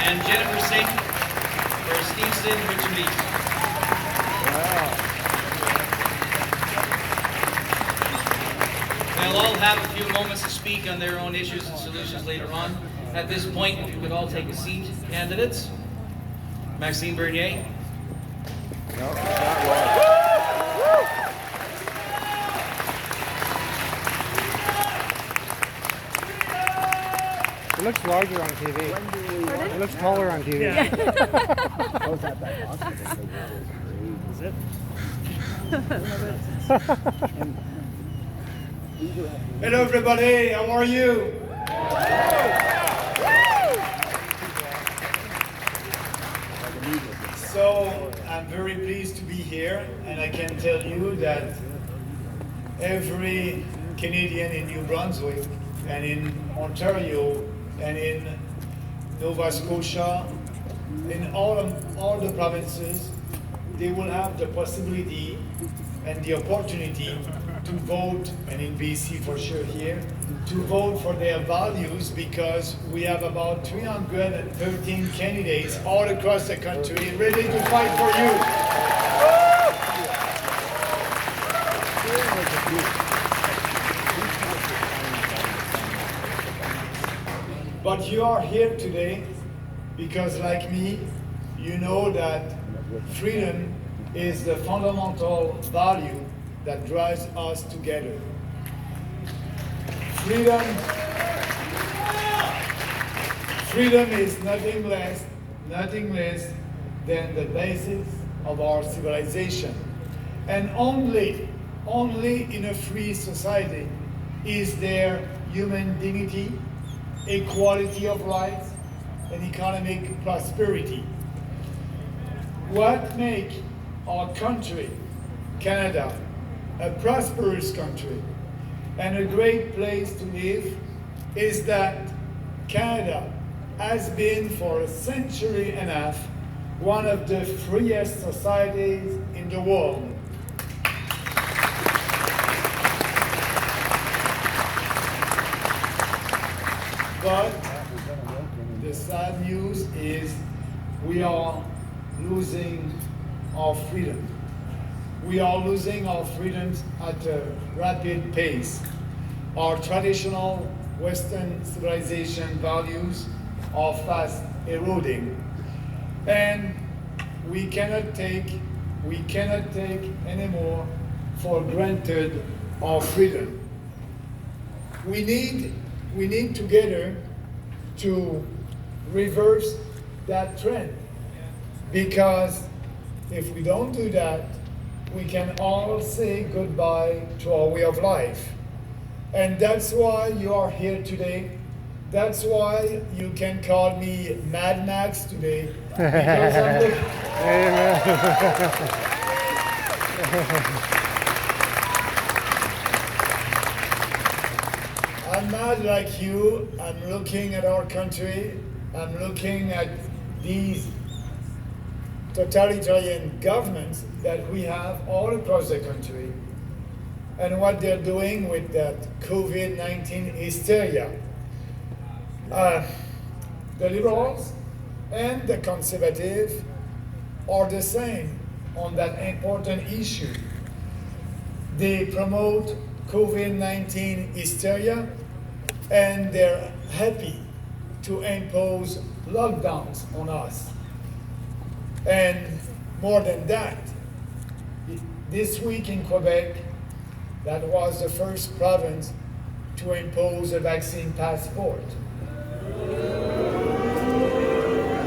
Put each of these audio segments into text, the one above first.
and Jennifer Singh for Stevenson Richmond East. They'll all have a few moments to speak on their own issues and solutions later on. At this point, if you could all take a seat, candidates. Maxime Bernier. No, not well. It looks larger on TV. It looks taller on TV. Yeah. Is it? Hello everybody, how are you? So I'm very pleased to be here, and I can tell you that every Canadian in New Brunswick and in Ontario and in Nova Scotia, in all the provinces, they will have the possibility and the opportunity to vote, and in BC for sure here, to vote for their values, because we have about 313 candidates all across the country ready to fight for you. But you are here today because, like me, you know that freedom is the fundamental value that drives us together. Freedom is nothing less than the basis of our civilization. And only in a free society is there human dignity, equality of rights, and economic prosperity. What makes our country, Canada, a prosperous country and a great place to live is that Canada has been for a century and a half one of the freest societies in the world. But the sad news is we are losing our freedom. We are losing our freedoms at a rapid pace. Our traditional Western civilization values are fast eroding. And we cannot take anymore for granted our freedom. We need together to reverse that trend, because if we don't do that, we can all say goodbye to our way of life. And that's why you are here today. That's why you can call me Mad Max today. Because I'm mad like you. I'm looking at our country. I'm looking at these totalitarian governments that we have all across the country and what they're doing with that COVID-19 hysteria. The Liberals and the Conservatives are the same on that important issue. They promote COVID-19 hysteria and they're happy to impose lockdowns on us. And more than that, this week in Quebec, that was the first province to impose a vaccine passport.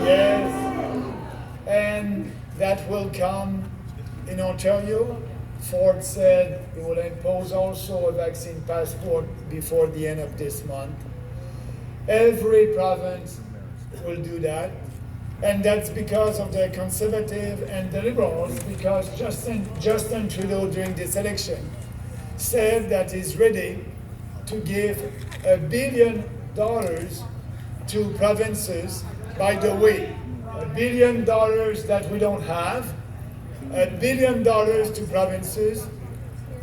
Yes, and that will come in Ontario. Ford said it will impose also a vaccine passport before the end of this month. Every province will do that. And that's because of the Conservative and the Liberals, because Justin Trudeau during this election said that he's ready to give $1 billion to provinces. By the way, $1 billion that we don't have, $1 billion to provinces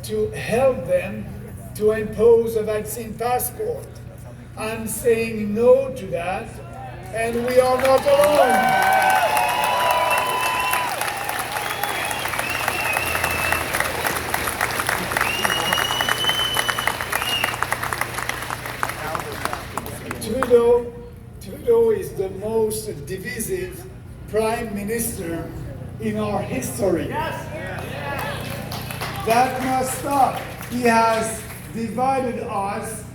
to help them to impose a vaccine passport. I'm saying no to that, And we are not alone. Trudeau is the most divisive prime minister in our history. That must stop. He has divided us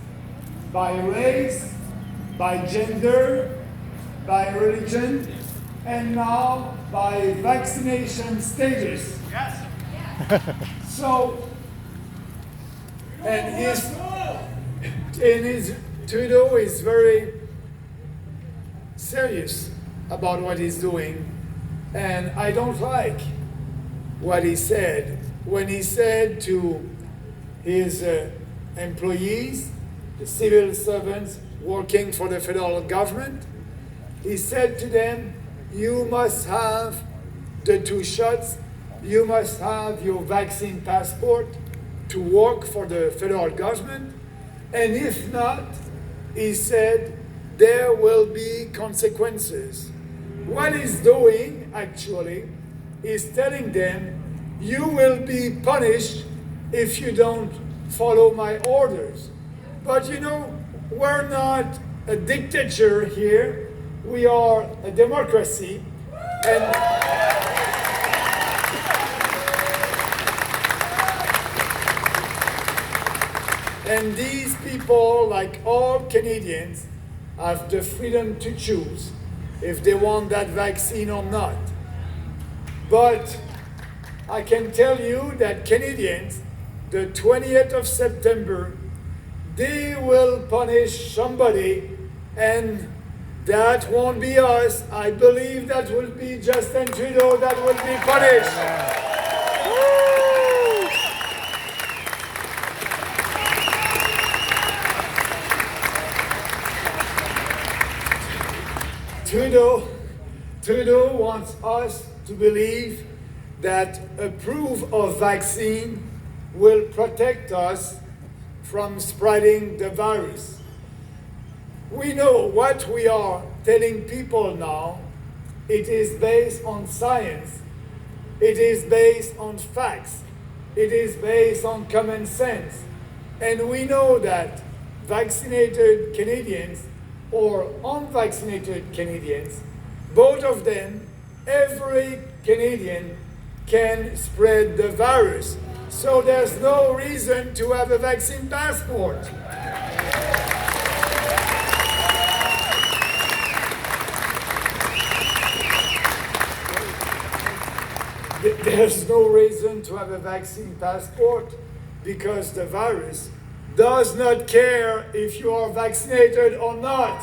by race, by gender, by religion, and now by vaccination status. So, and Trudeau is very serious about what he's doing, and I don't like what he said when he said to his employees, the civil servants working for the federal government, he said to them, you must have the 2 shots, you must have your vaccine passport to work for the federal government, and if not, he said, there will be consequences. What he's doing, actually, is telling them, you will be punished if you don't follow my orders. But you know, we're not a dictature here. We are a democracy. And these people, like all Canadians, have the freedom to choose if they want that vaccine or not. But I can tell you that Canadians, the 20th of September, they will punish somebody, and that won't be us. I believe that will be Justin Trudeau that will be punished. Trudeau wants us to believe that a proof of vaccine will protect us from spreading the virus. We know what we are telling people now. It is based on science. It is based on facts. It is based on common sense. And we know that vaccinated Canadians or unvaccinated Canadians, both of them, every Canadian can spread the virus. So there's no reason to have a vaccine passport. There's no reason to have a vaccine passport because the virus does not care if you are vaccinated or not.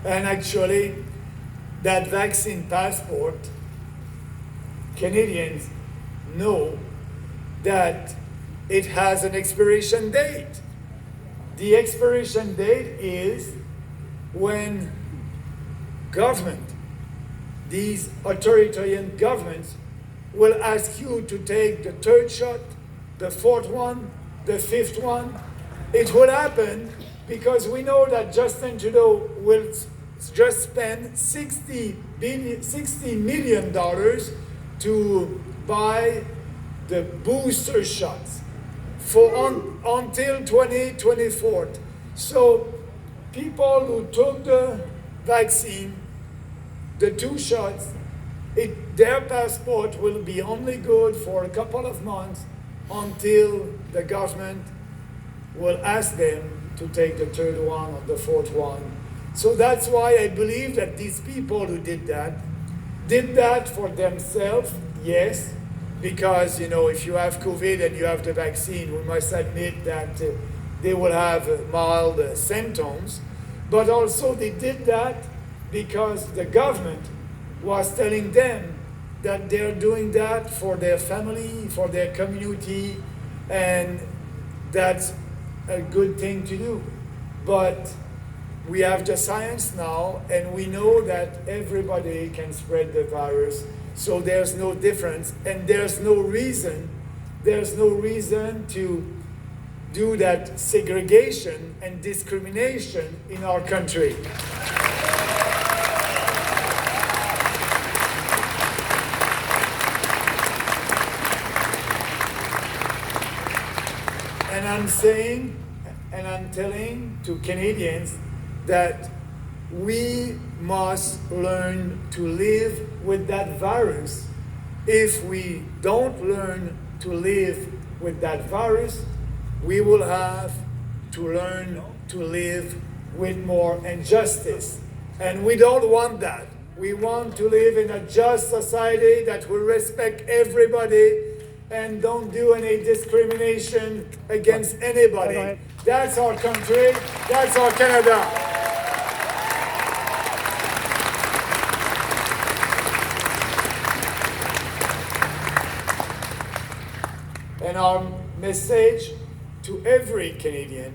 And actually, that vaccine passport, Canadians know that it has an expiration date. The expiration date is when government, these authoritarian governments, will ask you to take the 3rd shot, the 4th one, the 5th one. It will happen because we know that Justin Trudeau will just spend $60 million to buy the booster shots until 2024. So people who took the vaccine, the 2 shots, their passport will be only good for a couple of months until the government will ask them to take the 3rd one or the 4th one. So that's why I believe that these people who did that for themselves, yes, because, you know, if you have COVID and you have the vaccine, we must admit that they will have mild symptoms. But also they did that because the government was telling them that they're doing that for their family, for their community, and that's a good thing to do. But we have the science now, and we know that everybody can spread the virus, so there's no difference, and there's no reason to do that segregation and discrimination in our country. And I'm saying, and I'm telling to Canadians that we must learn to live with that virus. If we don't learn to live with that virus, we will have to learn to live with more injustice. And we don't want that. We want to live in a just society that will respect everybody and don't do any discrimination against anybody. That's our country. That's our Canada. And our message to every Canadian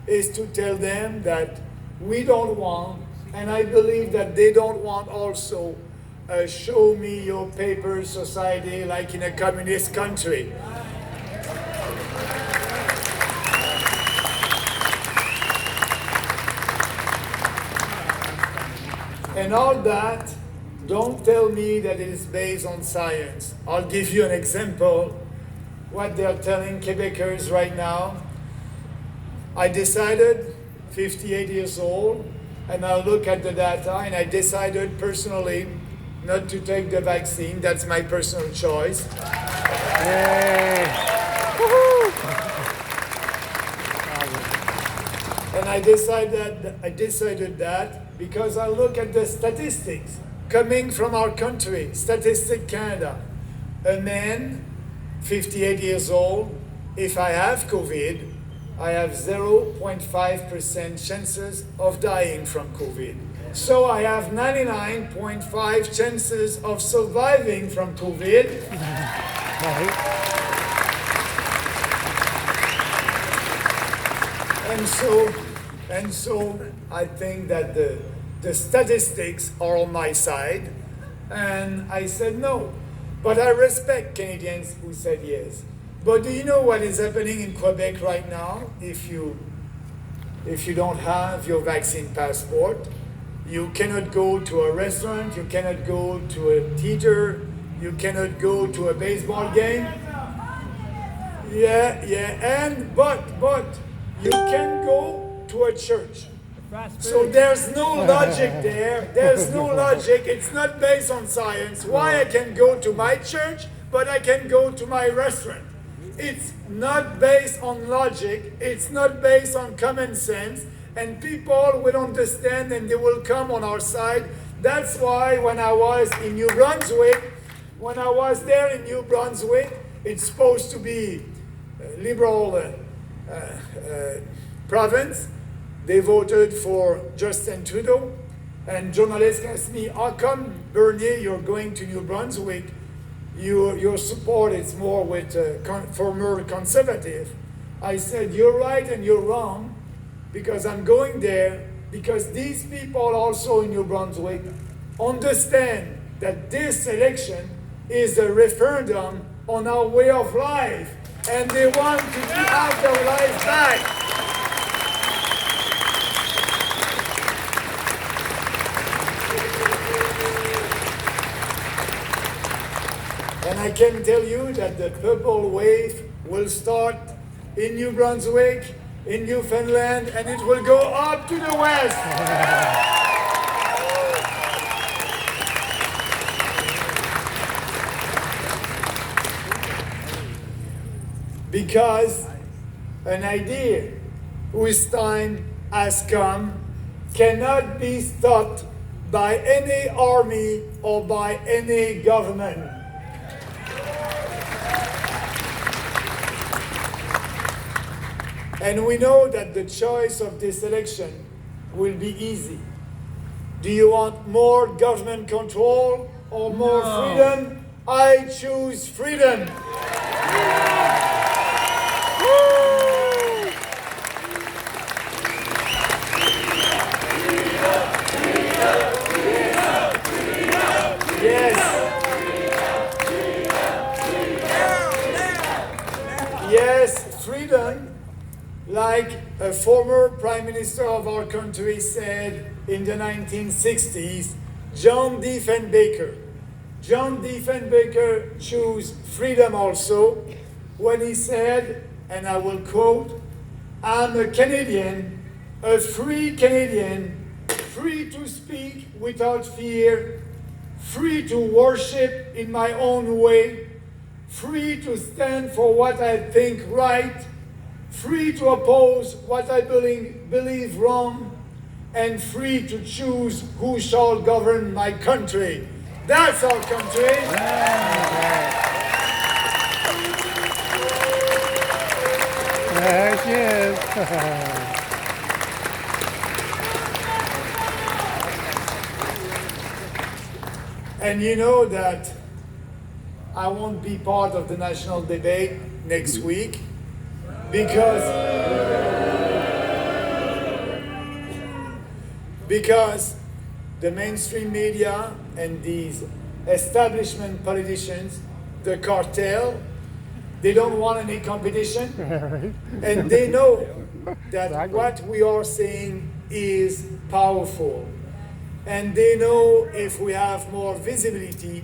is to tell them that we don't want, and I believe that they don't want also, a show me your papers society like in a communist country. And all that, don't tell me that it is based on science. I'll give you an example, what they're telling Quebecers right now. I decided, 58 years old, and I look at the data, and I decided personally not to take the vaccine. That's my personal choice. Yay! And I decided that because I look at the statistics coming from our country, Statistic Canada. A man, 58 years old, if I have COVID, I have 0.5% chances of dying from COVID. So I have 99.5 chances of surviving from COVID. And so I think that the statistics are on my side. And I said no. But I respect Canadians who said yes. But do you know what is happening in Quebec right now? If you don't have your vaccine passport, you cannot go to a restaurant, you cannot go to a theater, you cannot go to a baseball game. But you can go to a church. So there's no logic there. There's no logic. It's not based on science. Why I can go to my church, but I can go to my restaurant? It's not based on logic. It's not based on common sense. And people will understand and they will come on our side. That's why when I was in New Brunswick, it's supposed to be a liberal province. They voted for Justin Trudeau. And journalists asked me, how come, Bernier, you're going to New Brunswick? Your support is more with former conservative. I said, you're right and you're wrong, because I'm going there because these people also in New Brunswick understand that this election is a referendum on our way of life, and they want to have their life back. And I can tell you that the purple wave will start in New Brunswick, in Newfoundland, and it will go up to the west. Because an idea whose time has come cannot be stopped by any army or by any government. And we know that the choice of this election will be easy. Do you want more government control or more freedom? I choose freedom. Yes, freedom like a former prime minister of our country said in the 1960s, John Diefenbaker. John Diefenbaker chose freedom also when he said, and I will quote, "I'm a Canadian, a free Canadian, free to speak without fear, free to worship in my own way, free to stand for what I think right, free to oppose what I believe wrong, and free to choose who shall govern my country." That's our country. There she is. And you know that I won't be part of the national debate next week because the mainstream media and these establishment politicians, the cartel, they don't want any competition, and they know that Exactly. what we are saying is powerful. And they know if we have more visibility,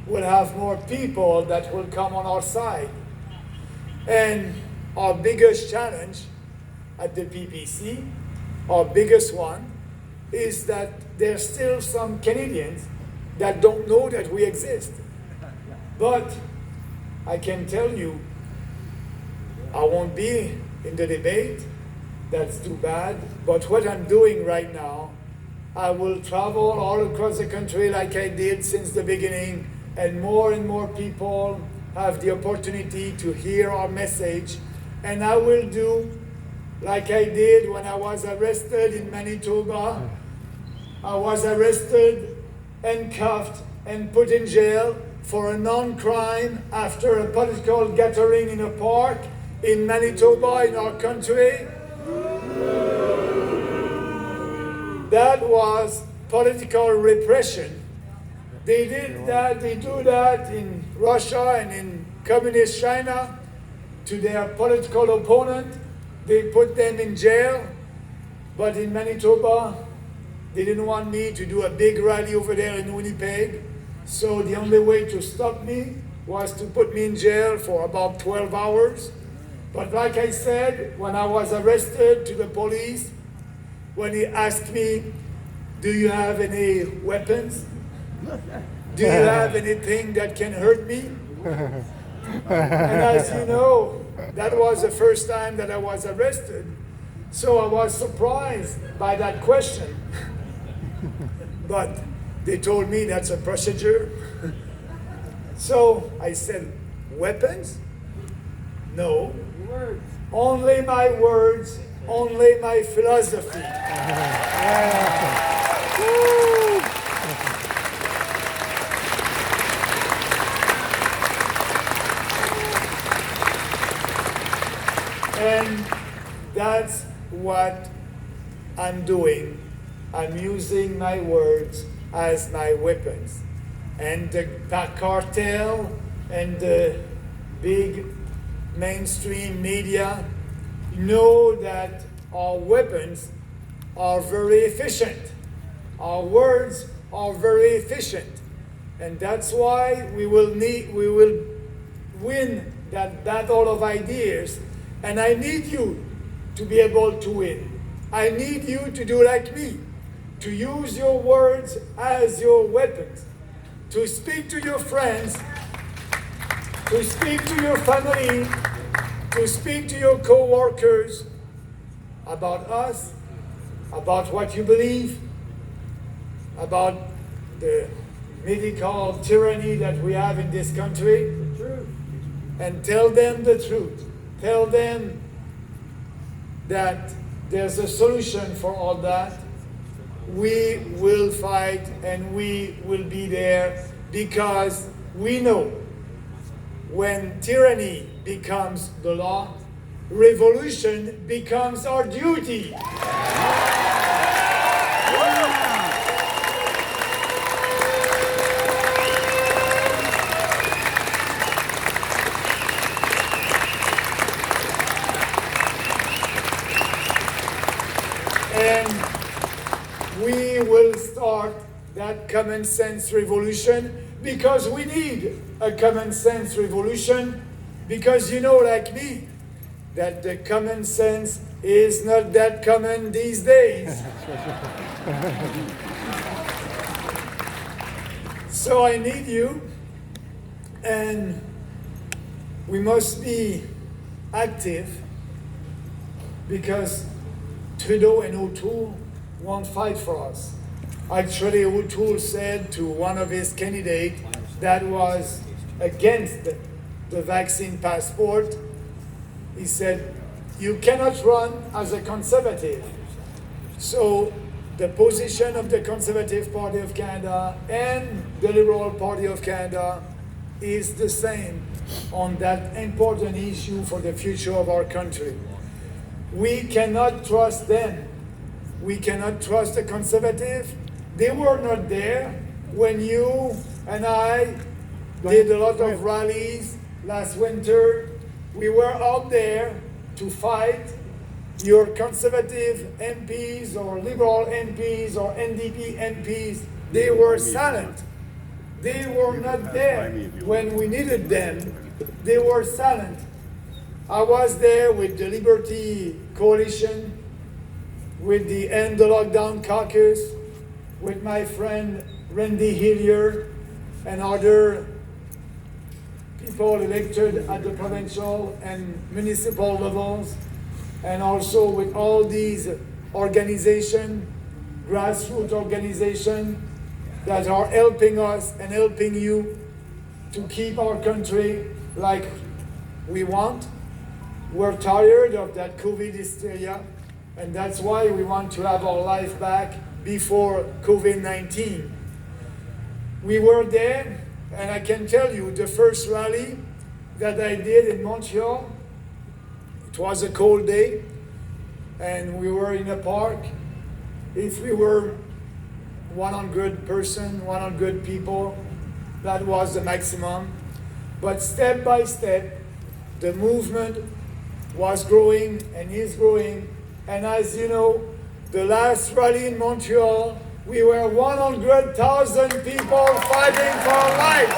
we'll have more people that will come on our side. And our biggest challenge at the PPC, our biggest one, is that there's still some Canadians that don't know that we exist. But I can tell you, I won't be in the debate. That's too bad. But what I'm doing right now, I will travel all across the country like I did since the beginning, and more people have the opportunity to hear our message. And I will do like I did when I was arrested in Manitoba. I was arrested and cuffed and put in jail for a non-crime after a political gathering in a park in Manitoba, in our country. That was political repression. They do that in Russia and in communist China to their political opponent. They put them in jail. But in Manitoba, they didn't want me to do a big rally over there in Winnipeg. So the only way to stop me was to put me in jail for about 12 hours. But like I said, when I was arrested to the police, when he asked me, "Do you have any weapons? Do you have anything that can hurt me?" And as you know, that was the first time that I was arrested. So I was surprised by that question. But they told me that's a procedure. So I said, "Weapons? No. Only my words, only my philosophy." And that's what I'm doing. I'm using my words as my weapons. And the cartel and the big mainstream media know that our weapons are very efficient. Our words are very efficient. And that's why we will win that battle of ideas. And I need you to be able to win. I need you to do like me, to use your words as your weapons, to speak to your friends, to speak to your family, to speak to your co-workers about us, about what you believe, about the medical tyranny that we have in this country, and tell them the truth. Tell them that there's a solution for all that. We will fight and we will be there because we know when tyranny becomes the law, revolution becomes our duty. will start that common sense revolution, because we need a common sense revolution, because you know, like me, that the common sense is not that common these days. So I need you, and we must be active, because Trudeau and O'Toole won't fight for us. Actually, O'Toole said to one of his candidates that was against the vaccine passport, he said, you cannot run as a conservative. So the position of the Conservative Party of Canada and the Liberal Party of Canada is the same on that important issue for the future of our country. We cannot trust them. We cannot trust the Conservative. They were not there when you and I did a lot of rallies last winter. We were out there to fight. Your Conservative MPs or Liberal MPs or NDP MPs, they were silent. They were not there when we needed them. They were silent. I was there with the Liberty Coalition, with the End the Lockdown Caucus, with my friend Randy Hillier and other people elected at the provincial and municipal levels, and also with all these organizations, grassroots organizations that are helping us and helping you to keep our country like we want. We're tired of that COVID hysteria, and that's why we want to have our life back before COVID-19. We were there, and I can tell you, the first rally that I did in Montreal, it was a cold day, and we were in a park. If we were 100 people, that was the maximum. But step by step, the movement was growing and is growing. And as you know, the last rally in Montreal, we were 100,000 people fighting for our lives.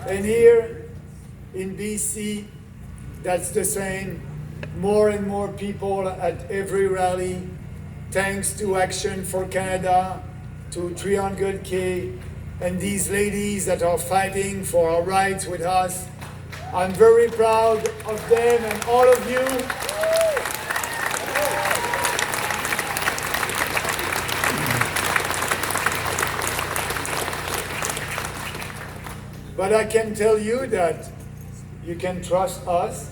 And here in BC, that's the same. More and more people at every rally, thanks to Action for Canada, to 300K, and these ladies that are fighting for our rights with us. I'm very proud of them and all of you. But I can tell you that you can trust us,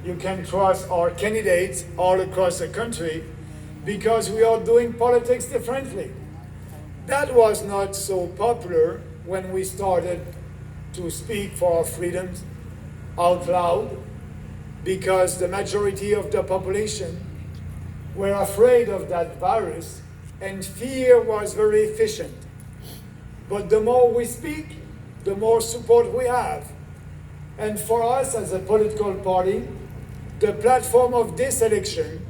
you can trust our candidates all across the country, because we are doing politics differently. That was not so popular when we started to speak for our freedoms out loud, because the majority of the population were afraid of that virus, and fear was very efficient. But the more we speak, the more support we have. And for us as a political party, the platform of this election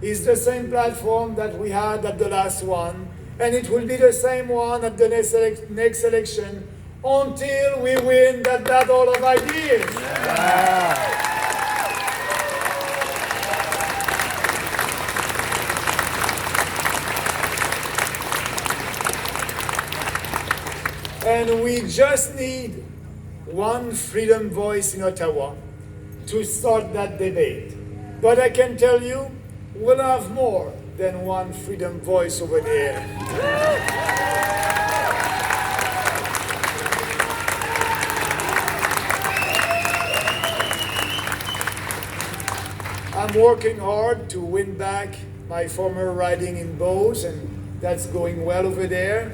is the same platform that we had at the last one, and it will be the same one at the next election until we win that battle of ideas. Yeah. And we just need one freedom voice in Ottawa to start that debate. But I can tell you, we'll have more than one freedom voice over there. I'm working hard to win back my former riding in Beauce, and that's going well over there.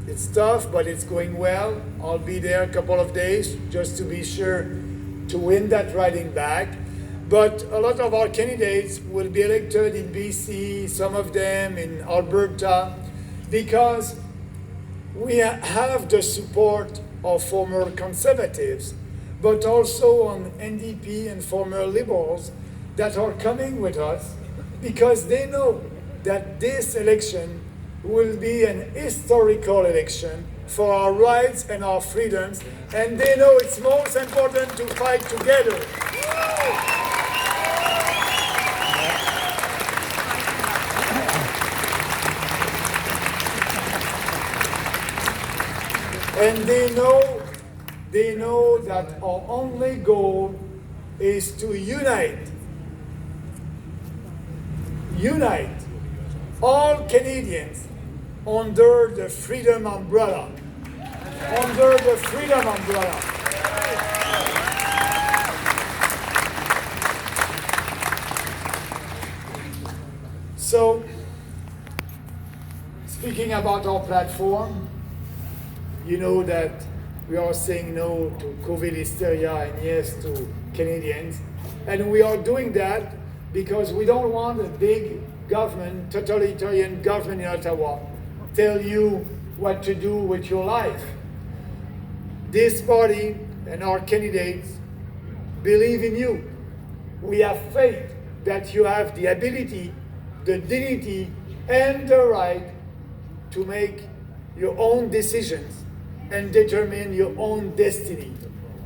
It's tough, but it's going well. I'll be there a couple of days just to be sure to win that riding back. But a lot of our candidates will be elected in BC, some of them in Alberta, because we have the support of former conservatives, but also on NDP and former liberals that are coming with us because they know that this election will be an historical election for our rights and our freedoms, and they know it's most important to fight together. And they know that our only goal is to unite all Canadians under the freedom umbrella. Under the freedom umbrella. So, speaking about our platform, you know that we are saying no to COVID hysteria and yes to Canadians. And we are doing that because we don't want a big government, totalitarian government in Ottawa, tell you what to do with your life. This party and our candidates believe in you. We have faith that you have the ability, the dignity, and the right to make your own decisions and determine your own destiny.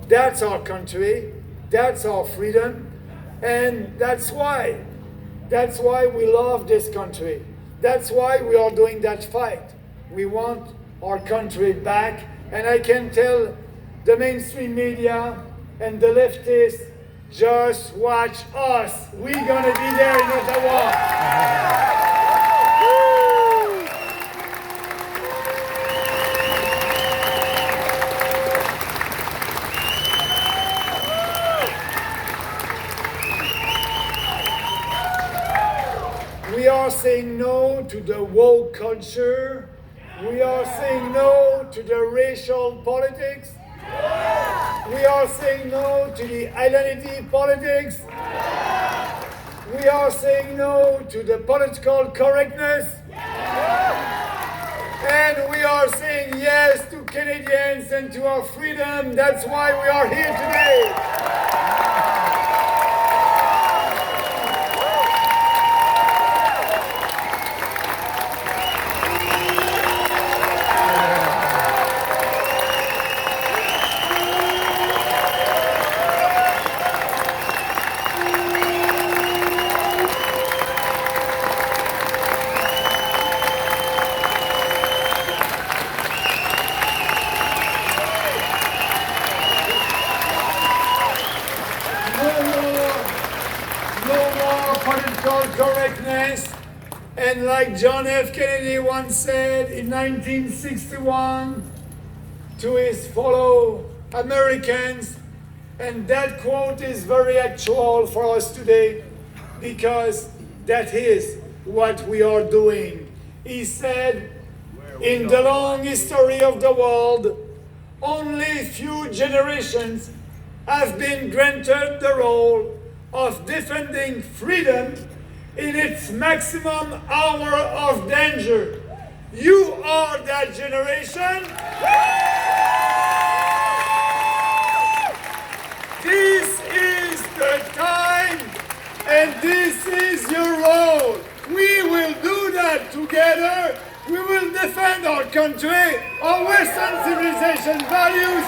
That's our country, that's our freedom, and that's why we love this country. That's why we are doing that fight. We want our country back, and I can tell the mainstream media and the leftists, just watch us. We're gonna be there in Ottawa. We are saying no to the woke culture. We are saying no to the racial politics. We are saying no to the identity politics. We are saying no to the political correctness. And we are saying yes to Canadians and to our freedom. That's why we are here today. Correctness, and like John F. Kennedy once said in 1961 to his fellow Americans, and that quote is very actual for us today because that is what we are doing. He said, in the long history of the world, only few generations have been granted the role of defending freedom in its maximum hour of danger. You are that generation. This is the time, and this is your role. We will do that together. We will defend our country, our Western civilization values,